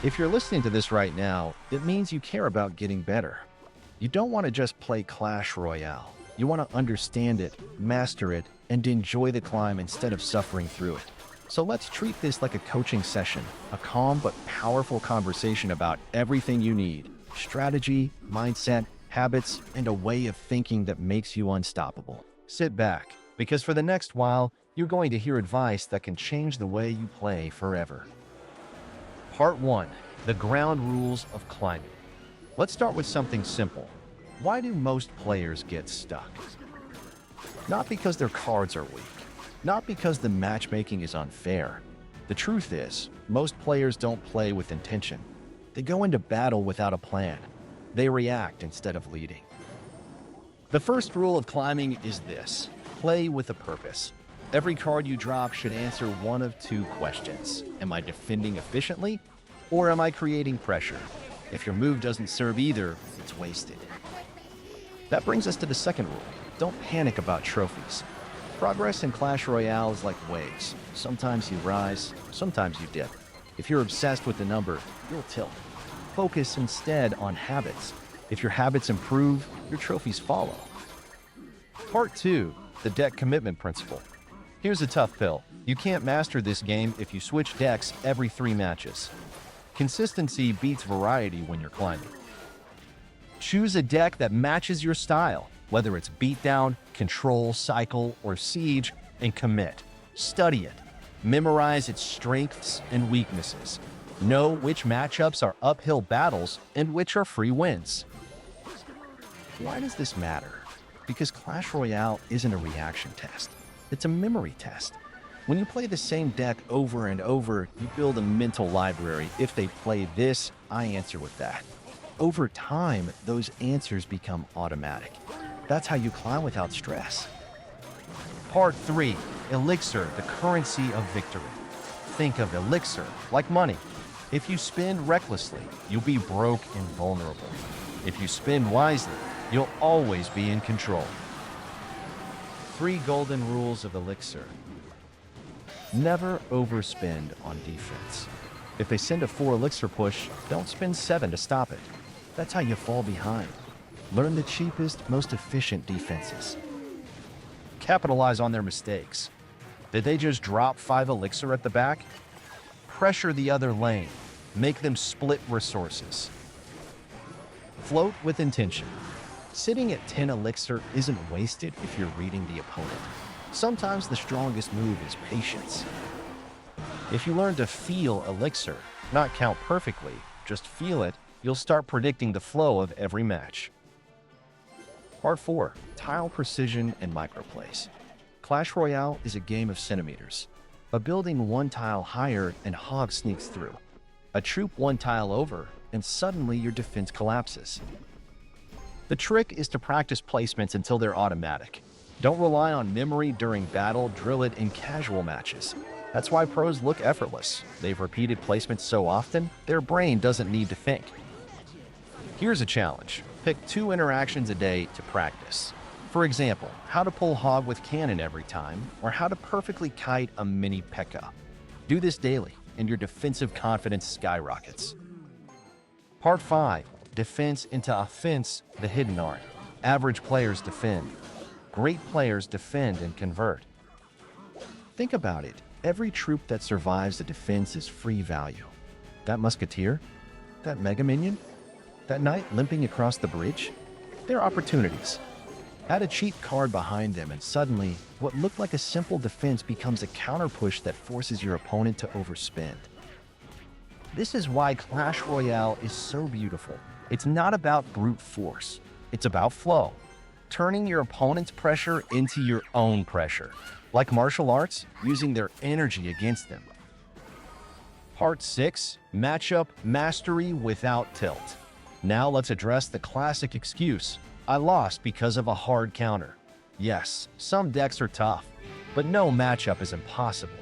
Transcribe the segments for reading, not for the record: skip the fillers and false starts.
If you're listening to this right now, it means you care about getting better. You don't want to just play Clash Royale. You want to understand it, master it, and enjoy the climb instead of suffering through it. So let's treat this like a coaching session, a calm but powerful conversation about everything you need: strategy, mindset, habits, and a way of thinking that makes you unstoppable. Sit back, because for the next while, you're going to hear advice that can change the way you play forever. Part 1. The ground rules of climbing. Let's start with something simple. Why do most players get stuck? Not because their cards are weak, not because the matchmaking is unfair. The truth is, most players don't play with intention. They go into battle without a plan. They react instead of leading. The first rule of climbing is this: play with a purpose. Every card you drop should answer one of two questions. Am I defending efficiently, or am I creating pressure? If your move doesn't serve either, it's wasted. That brings us to the second rule. Don't panic about trophies. Progress in Clash Royale is like waves. Sometimes you rise, sometimes you dip. If you're obsessed with the number, you'll tilt. Focus instead on habits. If your habits improve, your trophies follow. Part 2. The deck commitment principle. Here's a tough pill. You can't master this game if you switch decks every 3 matches. Consistency beats variety when you're climbing. Choose a deck that matches your style, whether it's beatdown, control, cycle, or siege, and commit. Study it. Memorize its strengths and weaknesses. Know which matchups are uphill battles and which are free wins. Why does this matter? Because Clash Royale isn't a reaction test. It's a memory test. When you play the same deck over and over, you build a mental library. If they play this, I answer with that. Over time, those answers become automatic. That's how you climb without stress. Part 3. Elixir, the currency of victory. Think of elixir like money. If you spend recklessly, you'll be broke and vulnerable. If you spend wisely, you'll always be in control. 3 golden rules of elixir. Never overspend on defense. If they send a 4 elixir push, don't spend 7 to stop it. That's how you fall behind. Learn the cheapest, most efficient defenses. Capitalize on their mistakes. Did they just drop 5 elixir at the back? Pressure the other lane. Make them split resources. Float with intention. Sitting at 10 elixir isn't wasted if you're reading the opponent. Sometimes the strongest move is patience. If you learn to feel elixir, not count perfectly, just feel it, you'll start predicting the flow of every match. Part 4. Tile precision and microplays. Clash Royale is a game of centimeters. A building 1 tile higher and Hog sneaks through. A troop 1 tile over, and suddenly your defense collapses. The trick is to practice placements until they're automatic. Don't rely on memory during battle, drill it in casual matches. That's why pros look effortless. They've repeated placements so often, their brain doesn't need to think. Here's a challenge. Pick 2 interactions a day to practice. For example, how to pull Hog with cannon every time, or how to perfectly kite a mini P.E.K.K.A. Do this daily, and your defensive confidence skyrockets. Part 5. Defense into offense, the hidden art. Average players defend. Great players defend and convert. Think about it. Every troop that survives the defense is free value. That musketeer? That mega minion? That knight limping across the bridge? They're opportunities. Add a cheat card behind them, and suddenly, what looked like a simple defense becomes a counter push that forces your opponent to overspend. This is why Clash Royale is so beautiful. It's not about brute force. It's about flow. Turning your opponent's pressure into your own pressure. Like martial arts, using their energy against them. Part 6. Matchup mastery without tilt. Now let's address the classic excuse: I lost because of a hard counter. Yes, some decks are tough, but no matchup is impossible.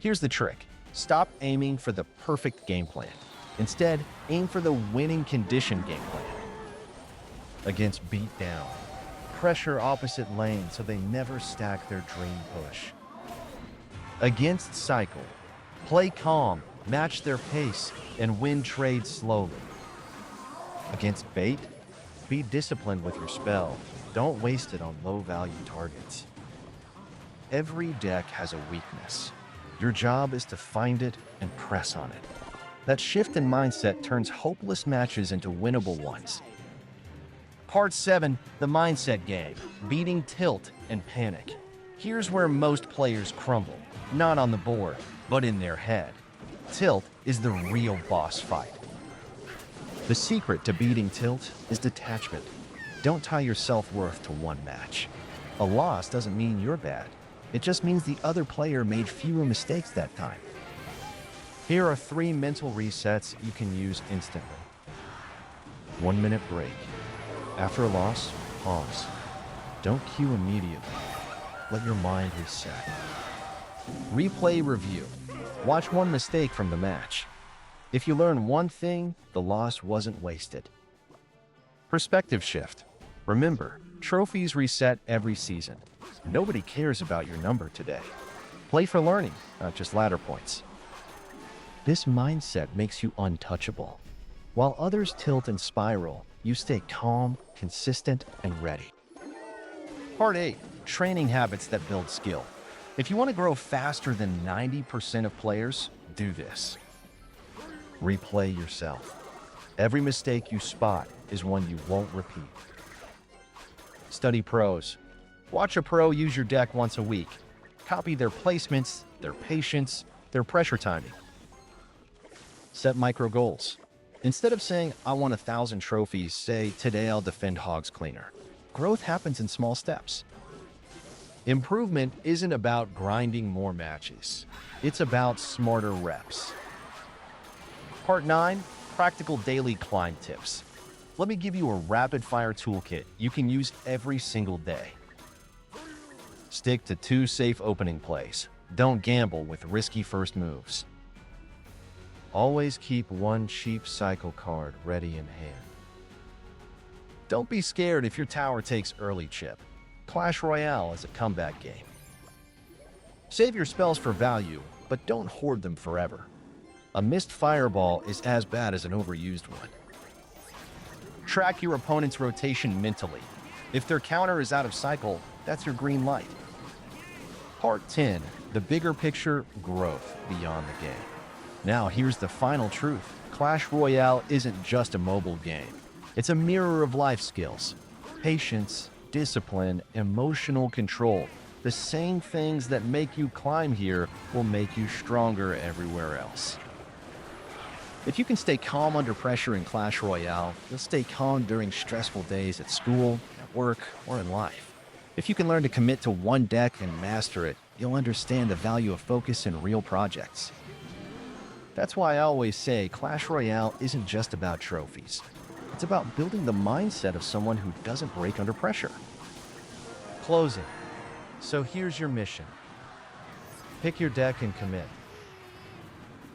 Here's the trick. Stop aiming for the perfect game plan. Instead, aim for the winning condition game plan. Against beatdown, pressure opposite lane so they never stack their dream push. Against cycle, play calm Match their pace and win trades slowly. Against bait, be disciplined with your spell. Don't waste it on low-value targets. Every deck has a weakness. Your job is to find it and press on it. That shift in mindset turns hopeless matches into winnable ones. Part 7, the mindset game, beating tilt and panic. Here's where most players crumble, not on the board, but in their head. Tilt is the real boss fight. The secret to beating tilt is detachment. Don't tie your self-worth to one match. A loss doesn't mean you're bad. It just means the other player made fewer mistakes that time. Here are 3 mental resets you can use instantly. 1-minute break. After a loss, pause. Don't cue immediately. Let your mind reset. Replay review. Watch one mistake from the match. If you learn one thing, the loss wasn't wasted. Perspective shift. Remember, trophies reset every season. Nobody cares about your number today. Play for learning, not just ladder points. This mindset makes you untouchable. While others tilt and spiral, you stay calm, consistent, and ready. Part 8, training habits that build skill. If you want to grow faster than 90% of players, do this. Replay yourself. Every mistake you spot is one you won't repeat. Study pros. Watch a pro use your deck once a week. Copy their placements, their patience, their pressure timing. Set micro goals. Instead of saying, I want 1,000 trophies, say, today I'll defend Hogs Cleaner. Growth happens in small steps. Improvement isn't about grinding more matches. It's about smarter reps. Part 9, practical daily climb tips. Let me give you a rapid-fire toolkit you can use every single day. Stick to 2 safe opening plays. Don't gamble with risky first moves. Always keep 1 cheap cycle card ready in hand. Don't be scared if your tower takes early chip. Clash Royale is a comeback game. Save your spells for value, but don't hoard them forever. A missed fireball is as bad as an overused one. Track your opponent's rotation mentally. If their counter is out of cycle, that's your green light. Part 10, the bigger picture, growth beyond the game. Now here's the final truth. Clash Royale isn't just a mobile game. It's a mirror of life skills. Patience, discipline, emotional control. The same things that make you climb here will make you stronger everywhere else. If you can stay calm under pressure in Clash Royale, you'll stay calm during stressful days at school, at work, or in life. If you can learn to commit to one deck and master it, you'll understand the value of focus in real projects. That's why I always say Clash Royale isn't just about trophies. It's about building the mindset of someone who doesn't break under pressure. Closing. So here's your mission. Pick your deck and commit.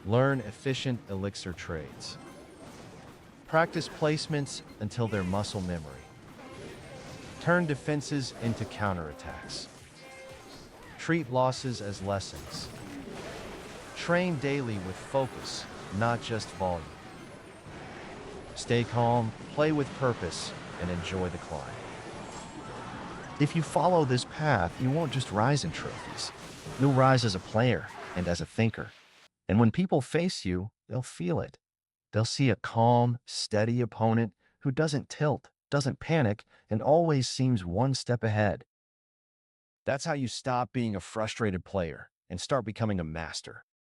Learn efficient elixir trades. Practice placements until they're muscle memory. Turn defenses into counterattacks. Treat losses as lessons. Train daily with focus, not just volume. Stay calm, play with purpose, and enjoy the climb. If you follow this path, you won't just rise in trophies. You'll rise as a player and as a thinker. And when people face you, they'll feel it. They'll see a calm, steady opponent who doesn't tilt, doesn't panic, and always seems one step ahead. That's how you stop being a frustrated player and start becoming a master.